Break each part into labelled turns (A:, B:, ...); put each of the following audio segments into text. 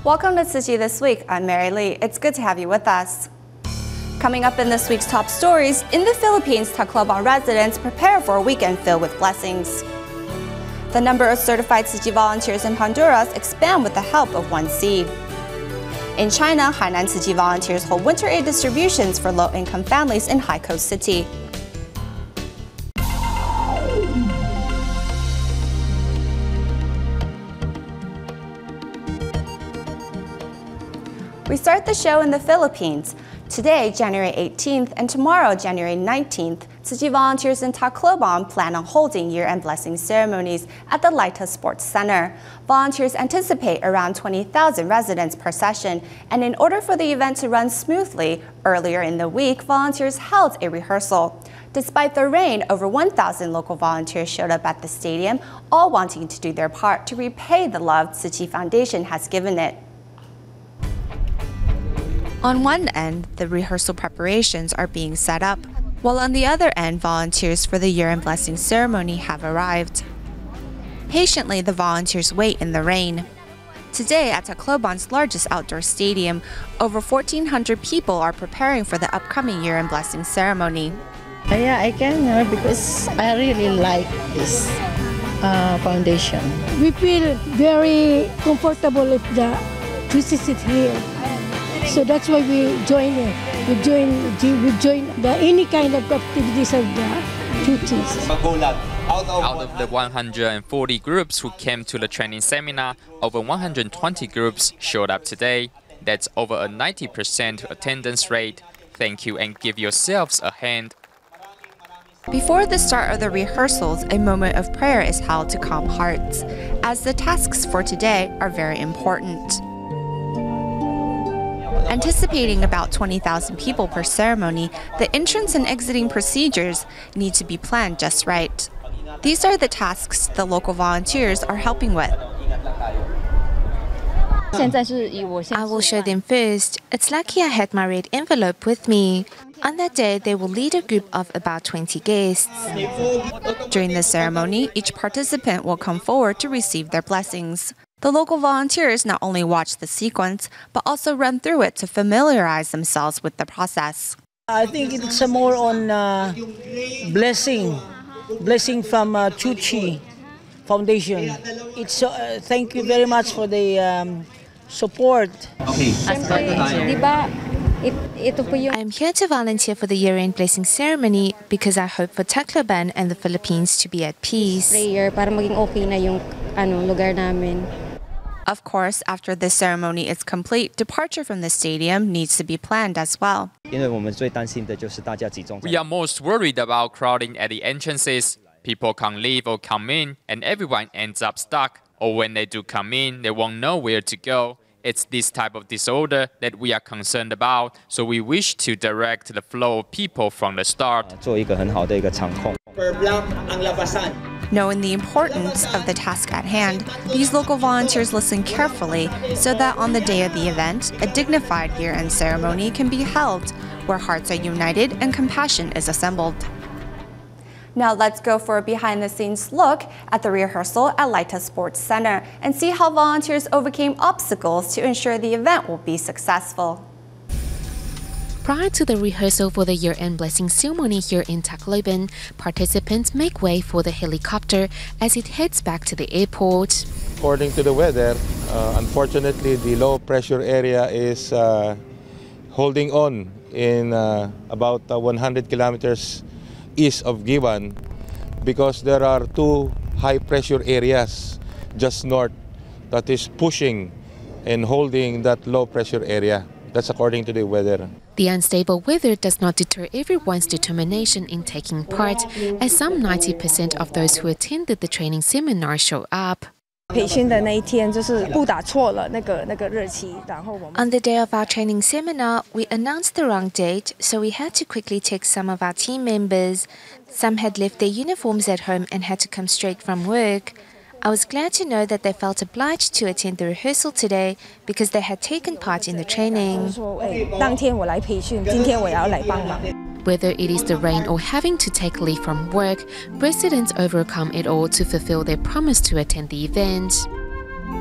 A: Welcome to Tzu Chi This Week. I'm Mary Lee. It's good to have you with us. Coming up in this week's top stories, in the Philippines, Tacloban residents prepare for a weekend filled with blessings. The number of certified Tzu Chi volunteers in Honduras expand with the help of one seed. In China, Hainan Tzu Chi volunteers hold winter aid distributions for low-income families in Haikou City. We start the show in the Philippines. Today, January 18th, and tomorrow, January 19th, Tzu Chi volunteers in Tacloban plan on holding year-end blessing ceremonies at the Laita Sports Center. Volunteers anticipate around 20,000 residents per session, and in order for the event to run smoothly, earlier in the week, volunteers held a rehearsal. Despite the rain, over 1,000 local volunteers showed up at the stadium, all wanting to do their part to repay the love Tzu Chi Foundation has given it. On one end, the rehearsal preparations are being set up, while on the other end, volunteers for the year-end blessing ceremony have arrived. Patiently, the volunteers wait in the rain. Today, at Tacloban's largest outdoor stadium, over 1,400 people are preparing for the upcoming year-end blessing ceremony.
B: Yeah, I can because I really like this foundation.
C: We feel very comfortable if the Tzu Chi is here. So that's why we join it. We join any kind of activities of the Tzu Chi.
D: Out of the 140 groups who came to the training seminar, over 120 groups showed up today. That's over a 90% attendance rate. Thank you and give yourselves a hand.
A: Before the start of the rehearsals, a moment of prayer is held to calm hearts, as the tasks for today are very important. Anticipating about 20,000 people per ceremony, the entrance and exiting procedures need to be planned just right. These are the tasks the local volunteers are helping with.
E: I will show them first. It's lucky I had my red envelope with me. On that day, they will lead a group of about 20 guests.
A: During the ceremony, each participant will come forward to receive their blessings. The local volunteers not only watch the sequence, but also run through it to familiarize themselves with the process.
B: I think it's more on blessing from Tzu Chi Foundation. It's thank you very much for the support.
E: I'm here to volunteer for the year-end blessing ceremony because I hope for Tacloban and the Philippines to be at peace.
A: Of course, after the ceremony is complete, departure from the stadium needs to be planned as well.
D: We are most worried about crowding at the entrances. People can't leave or come in, and everyone ends up stuck. Or when they do come in, they won't know where to go. It's this type of disorder that we are concerned about, so we wish to direct the flow of people from the start.
A: Knowing the importance of the task at hand, these local volunteers listen carefully so that on the day of the event, a dignified year-end ceremony can be held where hearts are united and compassion is assembled. Now let's go for a behind-the-scenes look at the rehearsal at Laita Sports Center and see how volunteers overcame obstacles to ensure the event will be successful.
F: Prior to the rehearsal for the year-end blessing ceremony here in Tacloban, participants make way for the helicopter as it heads back to the airport.
G: According to the weather, unfortunately the low pressure area is holding on in about 100 kilometers east of Giban because there are two high pressure areas just north that is pushing and holding that low pressure area. That's according to the weather.
F: The unstable weather does not deter everyone's determination in taking part, as some 90% of those who attended the training seminar show up.
E: On the day of our training seminar, we announced the wrong date, so we had to quickly take some of our team members. Some had left their uniforms at home and had to come straight from work. I was glad to know that they felt obliged to attend the rehearsal today because they had taken part in the training. Whether it is the rain or having to take leave from work, residents overcome it all to fulfill their promise to attend the event.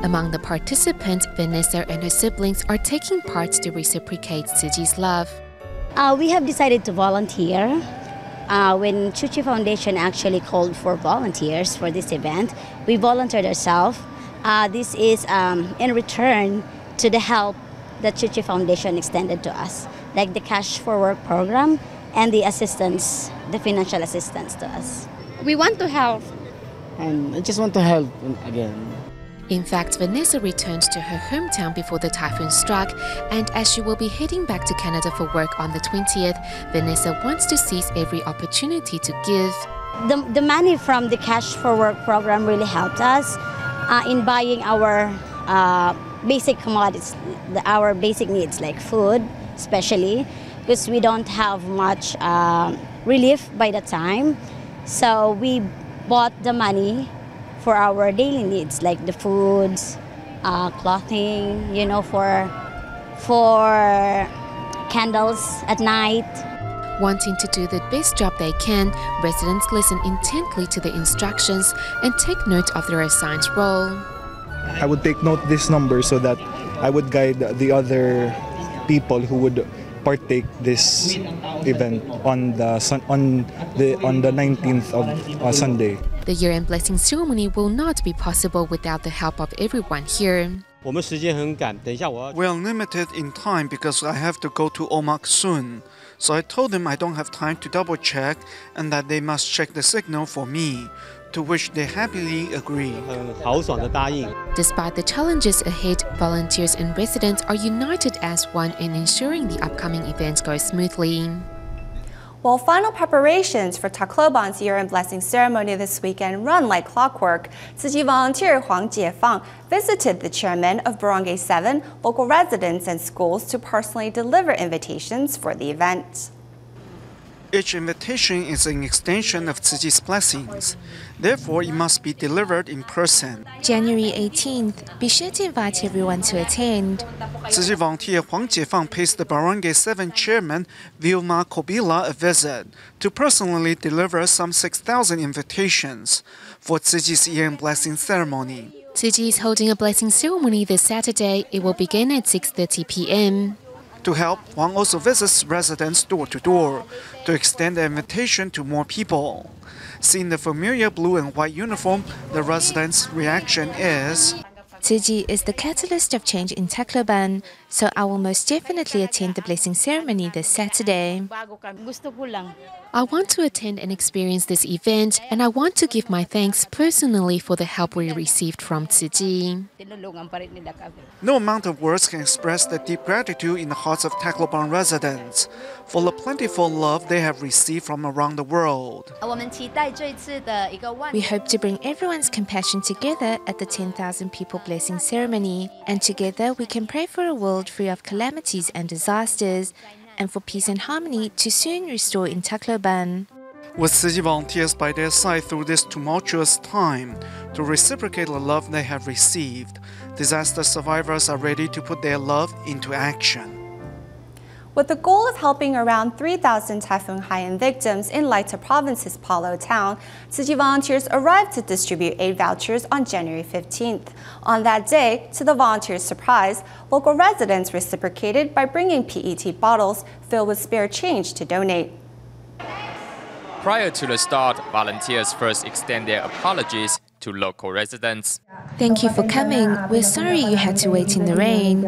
F: Among the participants, Vanessa and her siblings are taking part to reciprocate Tzu Chi's love.
H: We have decided to volunteer. When Tzu Chi Foundation actually called for volunteers for this event, we volunteered ourselves. This is in return to the help that Tzu Chi Foundation extended to us, like the Cash for Work program and the assistance, the financial assistance to us.
I: We want to help.
B: And I just want to help again.
F: In fact, Vanessa returned to her hometown before the typhoon struck, and as she will be heading back to Canada for work on the 20th, Vanessa wants to seize every opportunity to give.
H: The money from the Cash for Work program really helped us in buying our basic commodities, our basic needs like food, especially, because we don't have much relief by the time. So we bought the money for our daily needs, like the foods, clothing, you know, for candles at night.
F: Wanting to do the best job they can, residents listen intently to the instructions and take note of their assigned role.
J: I would take note this number so that I would guide the other people who would partake this event on the 19th of Sunday.
F: The year-end blessing ceremony will not be possible without the help of everyone here.
K: We are limited in time because I have to go to Omak soon. So I told them I don't have time to double check and that they must check the signal for me, to which they happily agree.
F: Despite the challenges ahead, volunteers and residents are united as one in ensuring the upcoming events go smoothly.
A: While final preparations for Tacloban's year-end blessing ceremony this weekend run like clockwork, Tzu Chi volunteer Huang Jiefang visited the chairman of Barangay 7, local residents and schools to personally deliver invitations for the event.
K: Each invitation is an extension of Tzu Chi's blessings. Therefore, it must be delivered in person.
E: January 18th, be sure to invite everyone to attend.
K: Tzu Chi volunteer Huang Jiefang pays the Barangay 7 chairman Vilma Kobila a visit to personally deliver some 6,000 invitations for Tzu Chi's year-end blessing ceremony.
F: Tzu Chi is holding a blessing ceremony this Saturday. It will begin at 6:30 p.m.
K: To help, Huang also visits residents door to door to extend the invitation to more people. Seeing the familiar blue and white uniform, the residents' reaction is,
E: Tzu Chi is the catalyst of change in Tacloban, so I will most definitely attend the blessing ceremony this Saturday.
F: I want to attend and experience this event, and I want to give my thanks personally for the help we received from Tzu Chi.
K: No amount of words can express the deep gratitude in the hearts of Tacloban residents for the plentiful love they have received from around the world.
E: We hope to bring everyone's compassion together at the 10,000 people blessing ceremony, and together we can pray for a world free of calamities and disasters, and for peace and harmony to soon restore in Tacloban.
K: With Tzu Chi volunteers by their side through this tumultuous time to reciprocate the love they have received, disaster survivors are ready to put their love into action.
A: With the goal of helping around 3,000 Typhoon Haiyan victims in Leyte Province's Palo town, Tzu Chi volunteers arrived to distribute aid vouchers on January 15th. On that day, to the volunteers' surprise, local residents reciprocated by bringing PET bottles filled with spare change to donate.
D: Prior to the start, volunteers first extend their apologies to local residents.
E: Thank you for coming. We're sorry you had to wait in the rain.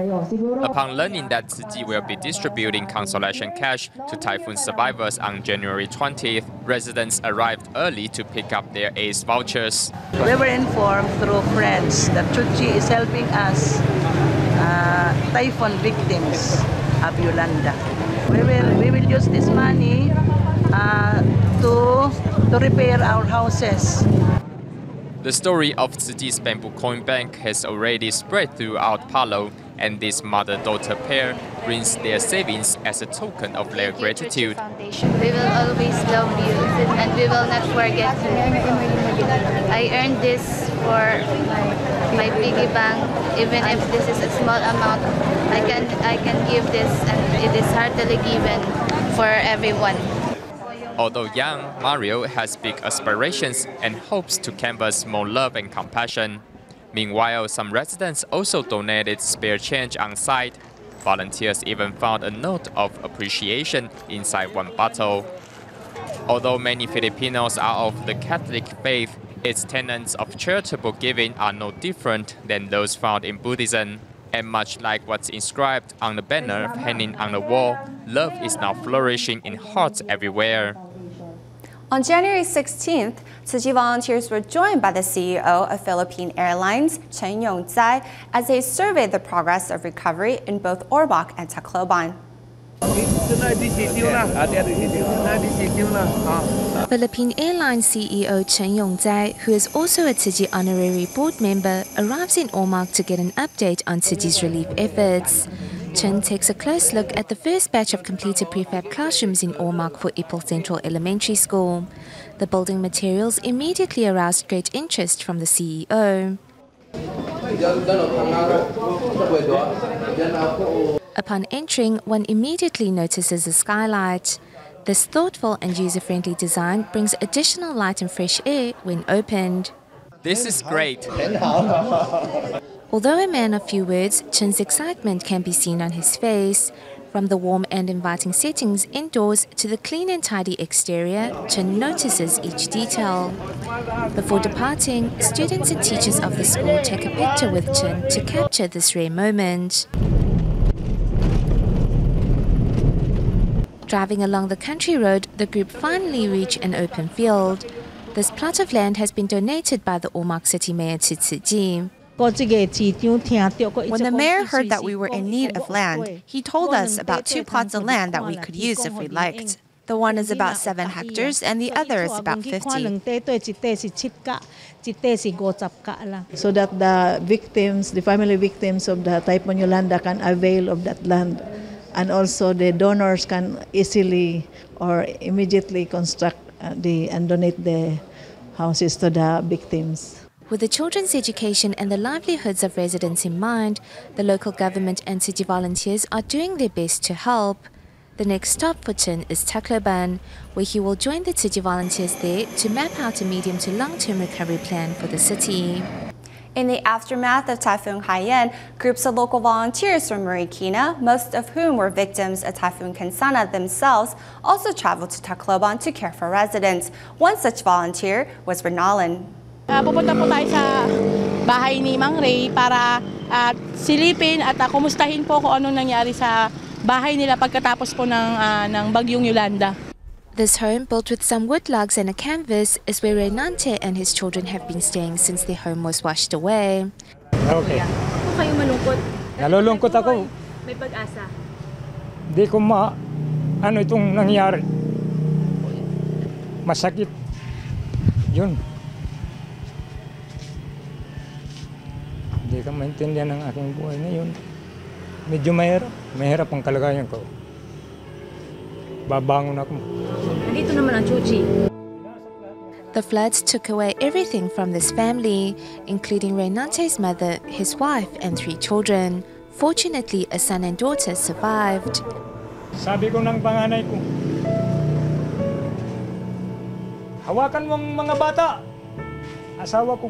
D: Upon learning that Tzu Chi will be distributing consolation cash to typhoon survivors on January 20th, residents arrived early to pick up their aid vouchers.
L: We were informed through friends that Tzu Chi is helping us, typhoon victims of Yolanda. We will use this money to repair our houses.
D: The story of Tzu Chi's bamboo coin bank has already spread throughout Palo, and this mother-daughter pair brings their savings as a token of their gratitude.
I: We will always love you, and we will not forget you. I earned this for my piggy bank. Even if this is a small amount, I can give this, and it is heartily given for everyone.
D: Although young, Mario has big aspirations and hopes to canvas more love and compassion. Meanwhile, some residents also donated spare change on site. Volunteers even found a note of appreciation inside one bottle. Although many Filipinos are of the Catholic faith, its tenets of charitable giving are no different than those found in Buddhism. And much like what's inscribed on the banner hanging on the wall, love is now flourishing in hearts everywhere.
A: On January 16th, Tzu Chi volunteers were joined by the CEO of Philippine Airlines, Chen Yongzai, as they surveyed the progress of recovery in both Ormoc and Tacloban.
E: Philippine Airlines CEO Chen Yongzai, who is also a Tzu Chi honorary board member, arrives in Ormoc to get an update on Tzu Chi's relief efforts. Chen takes a close look at the first batch of completed prefab classrooms in Ormoc for Ipil Central Elementary School. The building materials immediately aroused great interest from the CEO. Upon entering, one immediately notices the skylight. This thoughtful and user-friendly design brings additional light and fresh air when opened.
D: This is great.
E: Although a man of few words, Chen's excitement can be seen on his face. From the warm and inviting settings indoors to the clean and tidy exterior, Chen notices each detail. Before departing, students and teachers of the school take a picture with Chen to capture this rare moment. Driving along the country road, the group finally reach an open field. This plot of land has been donated by the Omagh City Mayor Tzu Chi.
A: When the mayor heard that we were in need of land, he told us about 2 plots of land that we could use if we liked. The one is about 7 hectares and the other is about 50.
M: So that the victims, the family victims of the Typhoon Yolanda can avail of that land. And also the donors can easily or immediately construct and donate the houses to the victims.
E: With the children's education and the livelihoods of residents in mind, the local government and Tzu Chi volunteers are doing their best to help. The next stop for Chen is Tacloban, where he will join the Tzu Chi volunteers there to map out a medium to long-term recovery plan for the city.
A: In the aftermath of Typhoon Haiyan, groups of local volunteers from Marikina, most of whom were victims of Typhoon Kansana themselves, also traveled to Tacloban to care for residents. One such volunteer was Renalan.
N: Pupunta po tayo sa bahay ni Mang Ray para silipin at kumustahin po kung anong nangyari sa bahay nila pagkatapos po ng bagyong Yolanda.
E: This home, built with some wood logs and a canvas, is where Renante and his children have been staying since their home was washed away.
O: Okay.
N: Kung kayo malungkot?
O: Nalulungkot ako.
N: May pag-asa?
O: Di ko ano itong nangyari. Masakit. Yun. Hindi ka maintindihan ng aking buhay ngayon. Medyo mahirap ang kalagayan ko. Babangon ako.
N: Nandito naman ang Tzu Chi.
E: The floods took away everything from this family, including Renante's mother, his wife, and 3 children. Fortunately, a son and daughter survived.
O: Sabi ko ng panganay ko, hawakan mo ang mga bata. Asawa ko.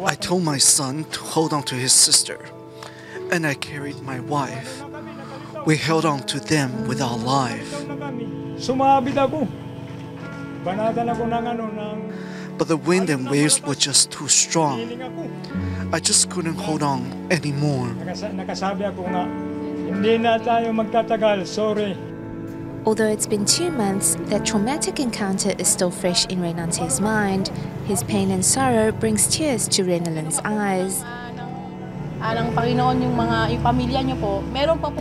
K: I told my son to hold on to his sister, and I carried my wife. We held on to them with our life. But the wind and waves were just too strong. I just couldn't hold on anymore.
E: Although it's been 2 months, that traumatic encounter is still fresh in Renante's mind. His pain and sorrow brings tears to Renalan's eyes.
A: If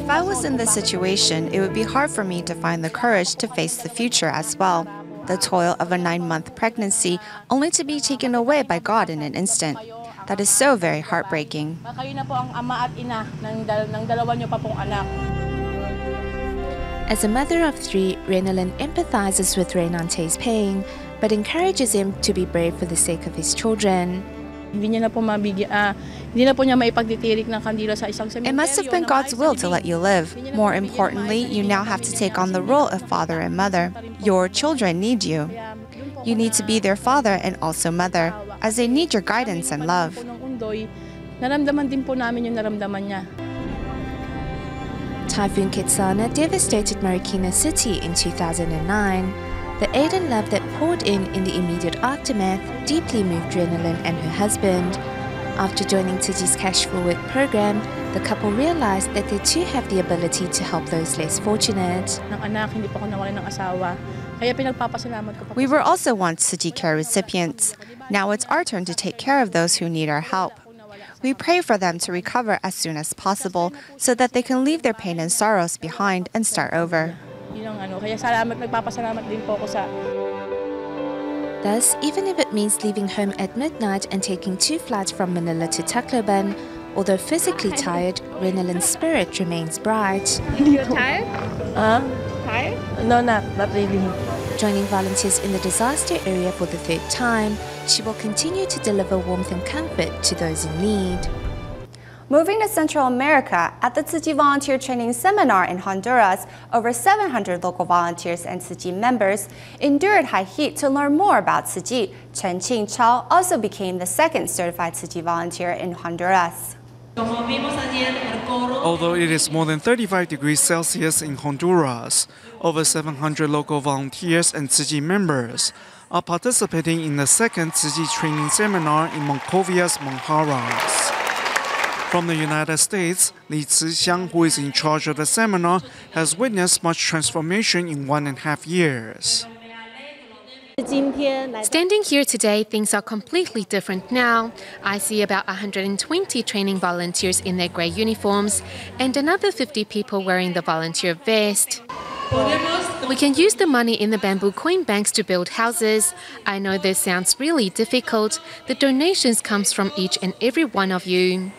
A: I was in this situation, it would be hard for me to find the courage to face the future as well. The toil of a 9-month pregnancy, only to be taken away by God in an instant. That is so very heartbreaking.
E: As a mother of 3, Renalan empathizes with Renante's pain, but encourages him to be brave for the sake of his children.
A: It must have been God's will to let you live. More importantly, you now have to take on the role of father and mother. Your children need you. You need to be their father and also mother, as they need your guidance and love.
N: Indoy, naramdaman din po namin yung naramdaman niya.
E: Typhoon Ketsana devastated Marikina City in 2009. The aid and love that poured in the immediate aftermath deeply moved Renalyn and her husband. After joining Tzu Chi's Cash Forward program, the couple realized that they too have the ability to help those less fortunate.
A: We were also once Tzu Chi care recipients. Now it's our turn to take care of those who need our help. We pray for them to recover as soon as possible so that they can leave their pain and sorrows behind and start over.
E: Thus, even if it means leaving home at midnight and taking 2 flights from Manila to Tacloban, although physically tired, Renalyn's spirit remains bright.
N: You're tired? Tired? No, not really.
E: Joining volunteers in the disaster area for the 3rd time, she will continue to deliver warmth and comfort to those in need.
A: Moving to Central America, at the Tzu Chi Volunteer Training Seminar in Honduras, over 700 local volunteers and Tzu Chi members endured high heat to learn more about Tzu Chi. Chen Qing Chao also became the 2nd certified Tzu Chi volunteer in Honduras.
K: Although it is more than 35 degrees Celsius in Honduras, over 700 local volunteers and Tzu Chi members are participating in the 2nd Tzu Chi training seminar in Moncovia's Monjaras. From the United States, Li Zixiang, who is in charge of the seminar, has witnessed much transformation in 1.5 years.
F: Standing here today, things are completely different now. I see about 120 training volunteers in their grey uniforms and another 50 people wearing the volunteer vest. We can use the money in the bamboo coin banks to build houses. I know this sounds really difficult. The donations comes from each and every one of you.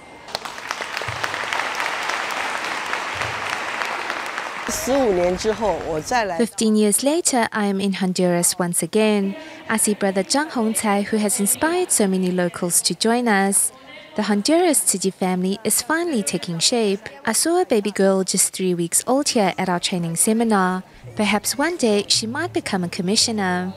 E: 15 years later, I am in Honduras once again. I see Brother Zhang Hongcai, who has inspired so many locals to join us. The Honduras Tzu Chi family is finally taking shape. I saw a baby girl just 3 weeks old here at our training seminar. Perhaps one day she might become a commissioner.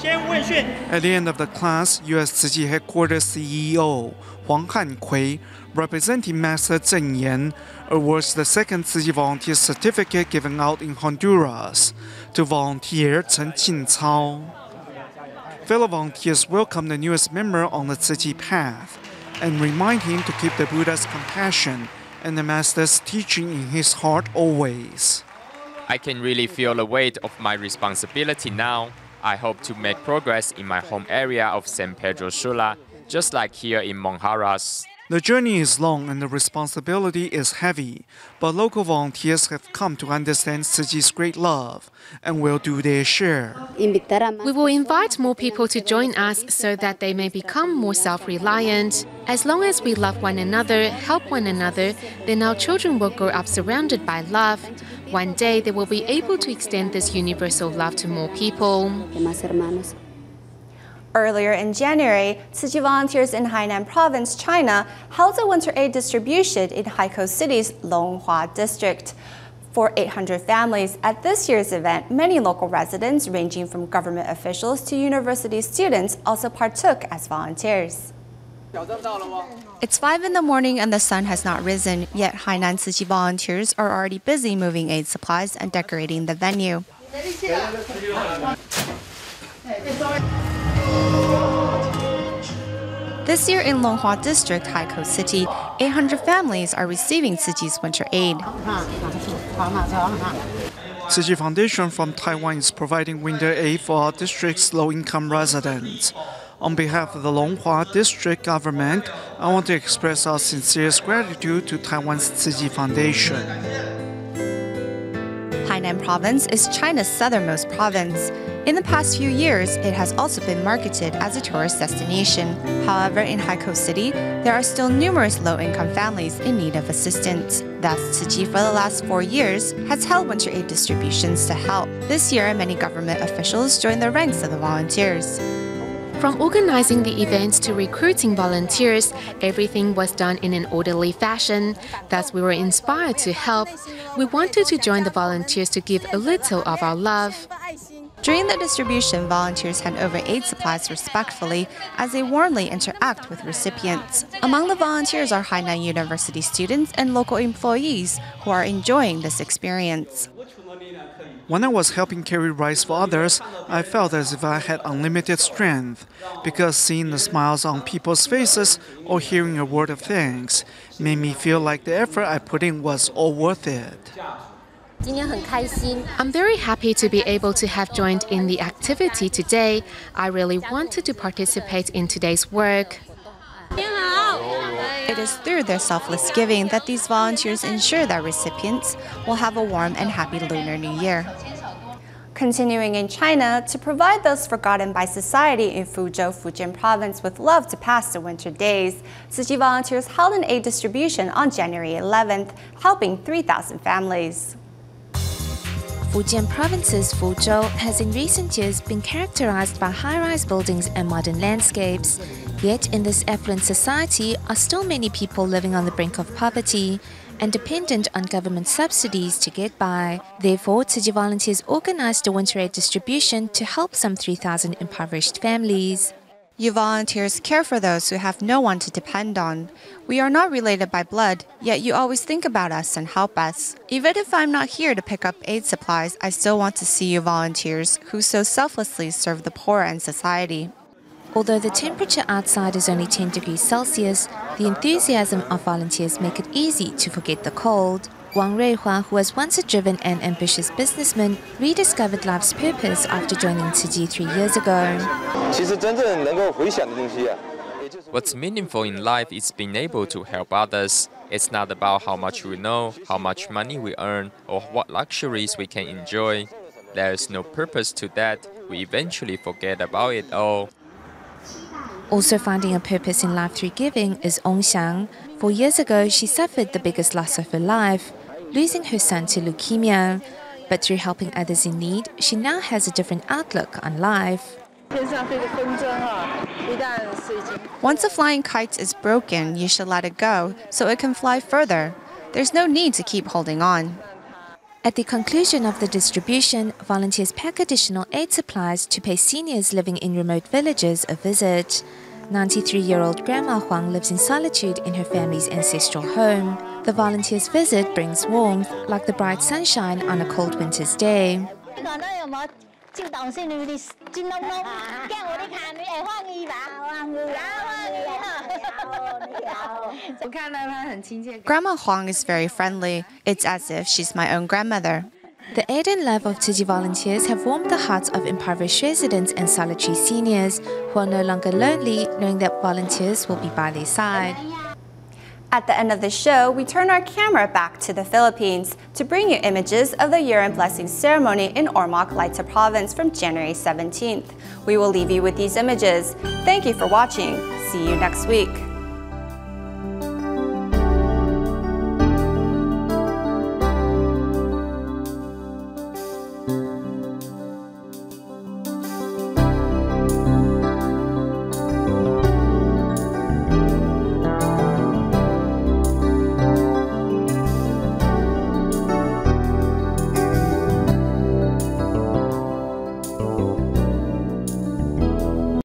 K: At the end of the class, U.S. Tzu Chi Headquarters CEO Huang Hankui, representing Master Zheng Yan, awards the 2nd Tzu Chi Volunteer Certificate given out in Honduras to volunteer Chen Qingcao. Fellow volunteers welcome the newest member on the Tzu Chi path and remind him to keep the Buddha's compassion and the Master's teaching in his heart always.
D: I can really feel the weight of my responsibility now. I hope to make progress in my home area of San Pedro Sula, just like here in Monjaras.
K: The journey is long and the responsibility is heavy, but local volunteers have come to understand Tzu Chi's great love and will do their share.
F: We will invite more people to join us so that they may become more self-reliant. As long as we love one another, help one another, then our children will grow up surrounded by love. One day they will be able to extend this universal love to more people.
A: Earlier in January, Tzu Chi volunteers in Hainan Province, China, held a winter aid distribution in Haikou City's Longhua district. For 800 families at this year's event, many local residents, ranging from government officials to university students, also partook as volunteers. It's 5 in the morning and the sun has not risen, yet Hainan Tzu Chi volunteers are already busy moving aid supplies and decorating the venue. This year in Longhua District, Haikou City, 800 families are receiving Tzu Chi's winter aid.
K: Tzu Chi Foundation from Taiwan is providing winter aid for our district's low-income residents. On behalf of the Longhua District government, I want to express our sincerest gratitude to Taiwan's Tzu Chi Foundation.
A: Hainan Province is China's southernmost province. In the past few years, it has also been marketed as a tourist destination. However, in Haikou City, there are still numerous low-income families in need of assistance. Thus, Tzu Chi for the last 4 years has held winter aid distributions to help. This year, many government officials joined the ranks of the volunteers.
F: From organizing the events to recruiting volunteers, everything was done in an orderly fashion. Thus, we were inspired to help. We wanted to join the volunteers to give a little of our love.
A: During the distribution, volunteers hand over aid supplies respectfully as they warmly interact with recipients. Among the volunteers are Hainan University students and local employees who are enjoying this experience.
K: When I was helping carry rice for others, I felt as if I had unlimited strength, because seeing the smiles on people's faces or hearing a word of thanks made me feel like the effort I put in was all worth it.
F: I'm very happy to be able to have joined in the activity today. I really wanted to participate in today's work.
A: It is through their selfless giving that these volunteers ensure that recipients will have a warm and happy Lunar New Year. Continuing in China, to provide those forgotten by society in Fuzhou, Fujian province with love to pass the winter days, Tzu Chi volunteers held an aid distribution on January 11th, helping 3,000 families.
E: Fujian province's Fuzhou has in recent years been characterized by high-rise buildings and modern landscapes. Yet in this affluent society are still many people living on the brink of poverty and dependent on government subsidies to get by. Therefore, Tzu Chi volunteers organized a winter aid distribution to help some 3,000 impoverished families.
A: You volunteers care for those who have no one to depend on. We are not related by blood, yet you always think about us and help us. Even if I'm not here to pick up aid supplies, I still want to see you volunteers who so selflessly serve the poor and society.
E: Although the temperature outside is only 10 degrees Celsius, the enthusiasm of volunteers make it easy to forget the cold. Wang Ruihua, who was once a driven and ambitious businessman, rediscovered life's purpose after joining Tzu Chi 3 years ago.
D: What's meaningful in life is being able to help others. It's not about how much we know, how much money we earn, or what luxuries we can enjoy. There is no purpose to that. We eventually forget about it all.
E: Also finding a purpose in life through giving is Ong Xiang. 4 years ago, she suffered the biggest loss of her life, losing her son to leukemia. But through helping others in need, she now has a different outlook on life.
A: Once a flying kite is broken, you should let it go so it can fly further. There's no need to keep holding on.
E: At the conclusion of the distribution, volunteers pack additional aid supplies to pay seniors living in remote villages a visit. 93-year-old Grandma Huang lives in solitude in her family's ancestral home. The volunteers' visit brings warmth, like the bright sunshine on a cold winter's day.
A: Grandma Huang is very friendly. It's as if she's my own grandmother.
E: The aid and love of Tzu Chi volunteers have warmed the hearts of impoverished residents and solitary seniors who are no longer lonely, knowing that volunteers will be by their side.
A: At the end of the show, we turn our camera back to the Philippines to bring you images of the year-end blessing ceremony in Ormoc, Leyte province from January 17th. We will leave you with these images. Thank you for watching. See you next week.